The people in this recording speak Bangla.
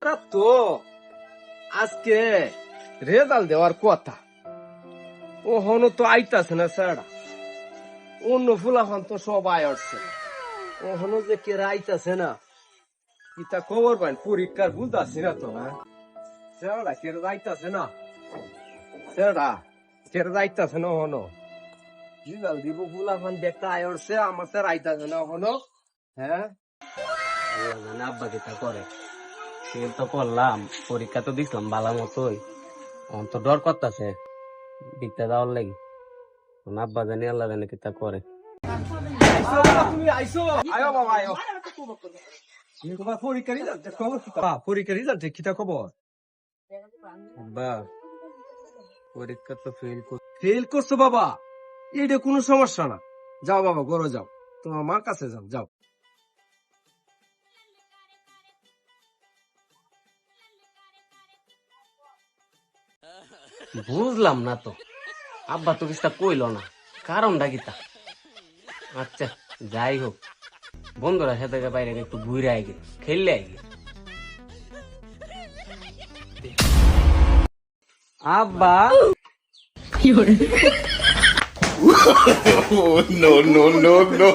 তো আজকে রেজাল্ট দেওয়ার কথা, ও হনো তো আইতাছে না স্যার। অন্য ফুলাফান তো সবাই আসছে, ও হনো যে কে আইতাছে না, ইটা খবর পাইন পরীক্ষার বুঝতেছি না তো। না স্যাররা কে যাইতাছে না, স্যাররা কে যাইতাছে না হনো রেজাল্ট দিব, ফুলাফান দেখতে আয়সছে, আমার স্যার আইতাছে না হনো। হ্যাঁ আব্বা যেটা করে ফেল তো করলাম, পরীক্ষা তো দিছিলাম ভালো মতোই, এখন তো ডর করতেছে দিকটা যাওয়ার লাগি। আব্বা জানি আল্লাহ জানি কিতা করে। আইসো বাবা, তুমি আইসো, আয়ো বাবা আয়ো। তোমার পরীক্ষার রেজাল্টের খবর কি? পরীক্ষার রেজাল্টের কিটা খবর? আব্বা পরীক্ষা তো ফেল করছো বাবা, এটা কোনো সমস্যা না। যাও বাবা ঘরে যাও, তোমার মার কাছে যাও, যাও। বুঝলাম না তো, আব্বা তো কিছু কইলো না, কারণটা কিতা? আচ্ছা যাই হোক, বন্ধুরা সাথে বাইরে একটু ঘুরে আই গে, খেললে আই গে। আব্বা No, no, no, no.